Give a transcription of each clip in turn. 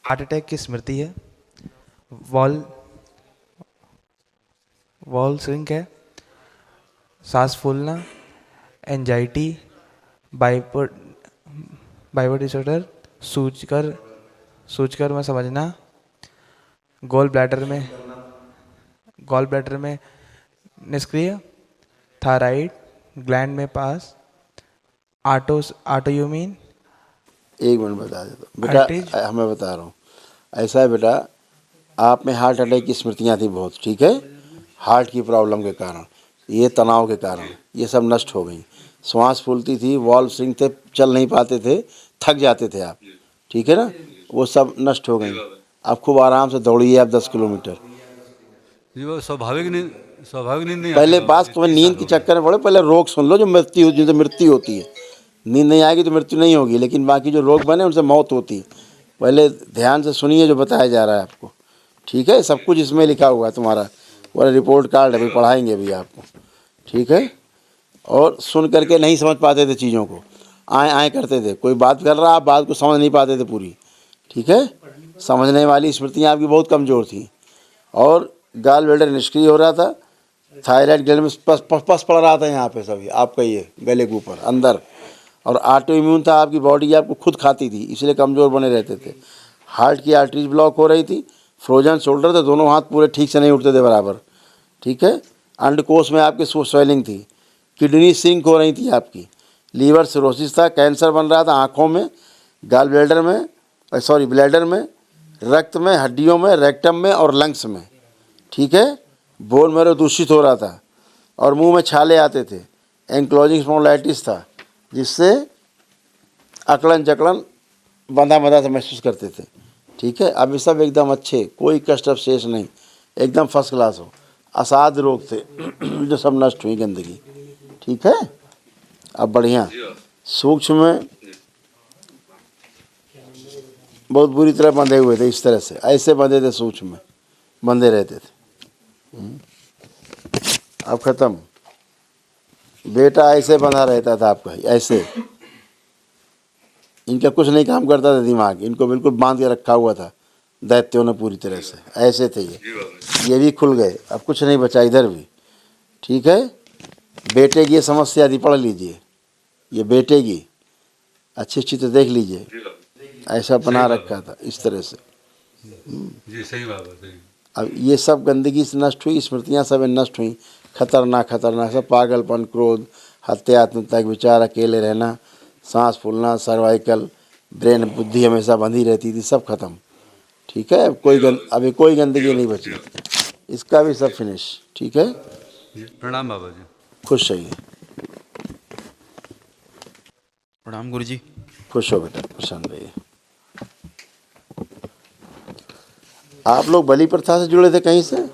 Heart attack की स्मृति है, wall wall sink है, सांस फूलना, एंजाइटी, बाइपर बाइपर डिसऑर्डर, सूझकर सूझकर में समझना, गॉल ब्लैडर में गॉल ब्लैडर में निष्क्रिय, थायराइड ग्लैंड में पास, ऑटोयूमीन एक मिनट बता देता हूँ बेटा। आर्टेज। मैं बता रहा हूँ, ऐसा है बेटा, आप में हार्ट अटैक की स्मृतियाँ थी बहुत, ठीक है। हार्ट की प्रॉब्लम के कारण, ये तनाव के कारण ये सब नष्ट हो गई। श्वास फूलती थी, वॉल्व सिंक थे, चल नहीं पाते थे, थक जाते थे आप, ठीक है ना, वो सब नष्ट हो गई। आप खूब आराम से दौड़िए आप 10 किलोमीटर। जी वो स्वाभाविक नींद नहीं आती पहले बाबा बात जी, को 30 नींद साल के हो गए। चक्कर में पड़े, पहले रोग सुन लो। जो मृत्यु, जिनसे मृत्यु होती है, नींद नहीं आएगी तो मृत्यु नहीं होगी, लेकिन बाकी जो रोग बने उनसे मौत होती है। पहले ध्यान से सुनिए जो बताया जा रहा है आपको, ठीक है। सब कुछ इसमें लिखा हुआ है, तुम्हारा पूरा रिपोर्ट कार्ड अभी पढ़ाएंगे अभी आपको, ठीक है। और सुन करके नहीं समझ पाते थे चीज़ों को, आए आए करते थे, कोई बात कर रहा आप बात को समझ नहीं पाते थे पूरी, ठीक है। समझने वाली स्मृतियाँ आपकी बहुत कमज़ोर थी। और गाल ब्लैडर निष्क्रिय हो रहा था, थायराइड ग्लैंड में पस पड़ रहा था यहाँ पे सभी आपका, ये गले के ऊपर अंदर। और ऑटो इम्यून था, आपकी बॉडी आपको खुद खाती थी, इसलिए कमज़ोर बने रहते थे। हार्ट की आर्टरीज ब्लॉक हो रही थी, फ्रोजन शोल्डर थे, दोनों हाथ पूरे ठीक से नहीं उठते थे बराबर, ठीक है। अंडकोश में आपके स्वेलिंग थी, किडनी सिंक हो रही थी आपकी, लीवर सिरोसिस था, कैंसर बन रहा था आँखों में, गाल ब्लैडर में, सॉरी ब्लैडर में, रक्त में, हड्डियों में, रेक्टम में और लंग्स में, ठीक है। बोन मैरो दूषित हो रहा था और मुंह में छाले आते थे। एंक्लोजिंग स्पॉन्डिलाइटिस था, जिससे अकड़न जकड़न बंधा बंधा से महसूस करते थे, ठीक है। अब ये सब एकदम अच्छे, कोई कष्ट अब शेष नहीं, एकदम फर्स्ट क्लास हो। असाध्य रोग थे जो सब नष्ट हुई गंदगी, ठीक है। अब बढ़िया सूक्ष्म में बहुत बुरी तरह बंधे हुए थे, इस तरह से ऐसे बंधे थे, सूक्ष्म में बंधे रहते थे। अब खत्म। बेटा ऐसे बंधा रहता था आपका, ऐसे, इनका कुछ नहीं काम करता था दिमाग, इनको बिल्कुल बांध के रखा हुआ था दैत्यों ने पूरी तरह से, ऐसे थे ये भी खुल गए, अब कुछ नहीं बचा इधर भी, ठीक है। बेटे की ये समस्या थी, पढ़ लीजिए, ये बेटे की अच्छी चित्र देख लीजिए, ऐसा सही बना बात रखा है था इस तरह से। जी, सही बात है, सही। अब ये सब गंदगी से नष्ट हुई, स्मृतियाँ सब नष्ट हुई। खतरनाक खतरनाक सब, पागलपन, क्रोध, हत्या, आत्महत्या के विचार, अकेले रहना, सांस फूलना, सर्वाइकल, ब्रेन, बुद्धि हमेशा बंधी रहती थी, सब खत्म, ठीक है। अभी कोई गंदगी नहीं बची, इसका भी सब फिनिश, ठीक है। जी प्रणाम बाबा जी। खुश रहिए, प्रणाम गुरुजी। खुश हो बेटा, प्रसन्न रहिए। आप लोग बलि प्रथा से जुड़े थे कहीं से?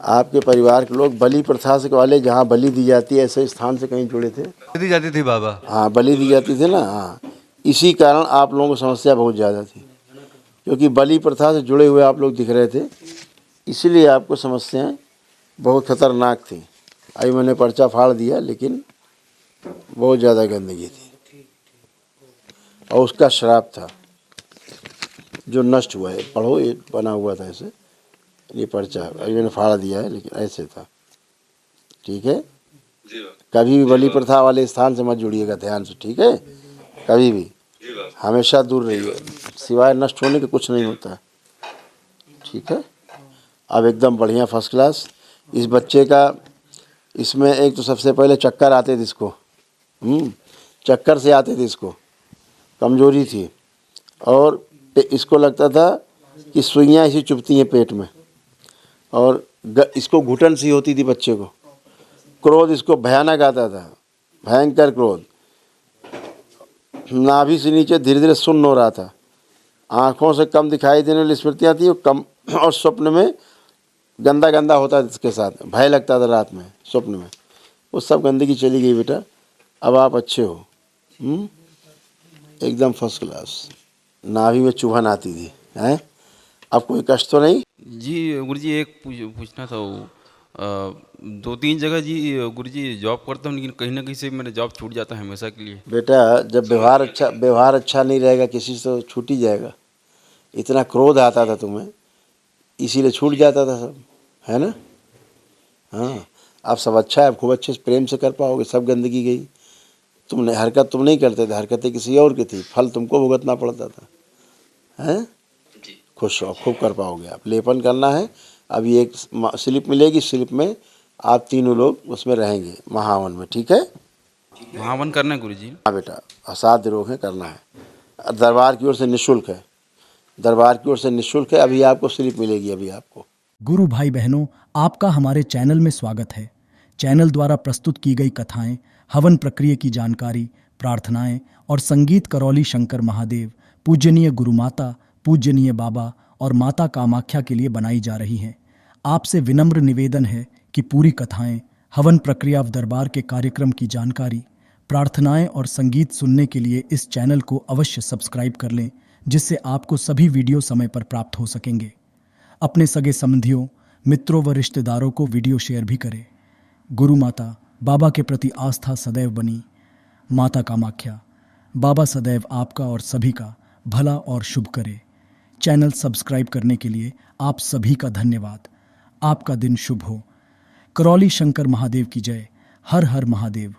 आपके परिवार के लोग बलि प्रथा से वाले, जहाँ बलि दी जाती है ऐसे स्थान से कहीं जुड़े थे? दी जाती थी बाबा। हाँ, बलि दी जाती थी ना, हाँ। इसी कारण आप लोगों को समस्या बहुत ज़्यादा थी, क्योंकि बलि प्रथा से जुड़े हुए आप लोग दिख रहे थे, इसीलिए आपको समस्याएं बहुत खतरनाक थी। अभी मैंने पर्चा फाड़ दिया, लेकिन बहुत ज़्यादा गंदगी थी और उसका श्राप था जो नष्ट हुआ है। पढ़ो, ये बना हुआ था ऐसे, ये पर्चा अभी मैंने फाड़ दिया है, लेकिन ऐसे था, ठीक है। कभी भी बलि प्रथा वाले स्थान से मत जुड़िएगा, ध्यान से, ठीक है। कभी भी हमेशा दूर रहिए, सिवाय नष्ट होने के कुछ नहीं होता, ठीक है। अब एकदम बढ़िया फर्स्ट क्लास। इस बच्चे का, इसमें एक तो सबसे पहले चक्कर आते थे इसको, चक्कर से आते थे इसको, कमजोरी थी। और इसको लगता था कि सुइयाँ इसी चुभती हैं पेट में, और इसको घुटन सी होती थी बच्चे को। क्रोध इसको भयानक आता था, भयंकर क्रोध। नाभि से नीचे धीरे धीरे सुन्न हो रहा था, आँखों से कम दिखाई देने वाली स्मृतियाँ थी कम, और स्वप्न में गंदा गंदा होता था इसके साथ, भय लगता था रात में स्वप्न में। वो सब गंदगी चली गई बेटा, अब आप अच्छे हो, एकदम फर्स्ट क्लास। नाभि में चुभन आती थी, हैं? अब कोई कष्ट तो नहीं? जी गुरुजी, एक पूछना था वो, दो तीन जगह जी गुरुजी जॉब करता हूँ, लेकिन कहीं ना कहीं से मेरा जॉब छूट जाता है हमेशा के लिए। बेटा जब व्यवहार अच्छा नहीं रहेगा किसी से तो छूट ही जाएगा। इतना क्रोध आता था तुम्हें, इसीलिए छूट जाता था सब, है ना। हाँ, अब सब अच्छा है, अब खूब अच्छे से प्रेम से कर पाओगे, सब गंदगी गई। तुमने हरकत तुम नहीं करते थे, हरकतें किसी और की थी, फल तुमको भुगतना पड़ता था, हैं। खुश हो, खूब कर पाओगे आप। लेपन करना है, अभी एक स्लिप मिलेगी, स्लिप में आप तीनों लोग उसमें रहेंगे महावन में, ठीक है। महावन करना है गुरुजी। हाँ बेटा, असाध्य रोग है, करना है। दरबार की ओर से निःशुल्क है, दरबार की ओर से निःशुल्क है। अभी आपको स्लिप मिलेगी, अभी आपको। गुरु भाई बहनों, आपका हमारे चैनल में स्वागत है। चैनल द्वारा प्रस्तुत की गई कथाएं, हवन प्रक्रिया की जानकारी, प्रार्थनाएं और संगीत करौली शंकर महादेव, पूजनीय गुरु माता, पूजनीय बाबा और माता कामाख्या के लिए बनाई जा रही हैं। आपसे विनम्र निवेदन है कि पूरी कथाएं, हवन प्रक्रिया व दरबार के कार्यक्रम की जानकारी, प्रार्थनाएं और संगीत सुनने के लिए इस चैनल को अवश्य सब्सक्राइब कर लें, जिससे आपको सभी वीडियो समय पर प्राप्त हो सकेंगे। अपने सगे संबंधियों, मित्रों व रिश्तेदारों को वीडियो शेयर भी करें। गुरु माता, बाबा के प्रति आस्था सदैव बनी। माता कामाख्या, बाबा सदैव आपका और सभी का भला और शुभ करे। चैनल सब्सक्राइब करने के लिए आप सभी का धन्यवाद। आपका दिन शुभ हो। करौली शंकर महादेव की जय। हर हर महादेव।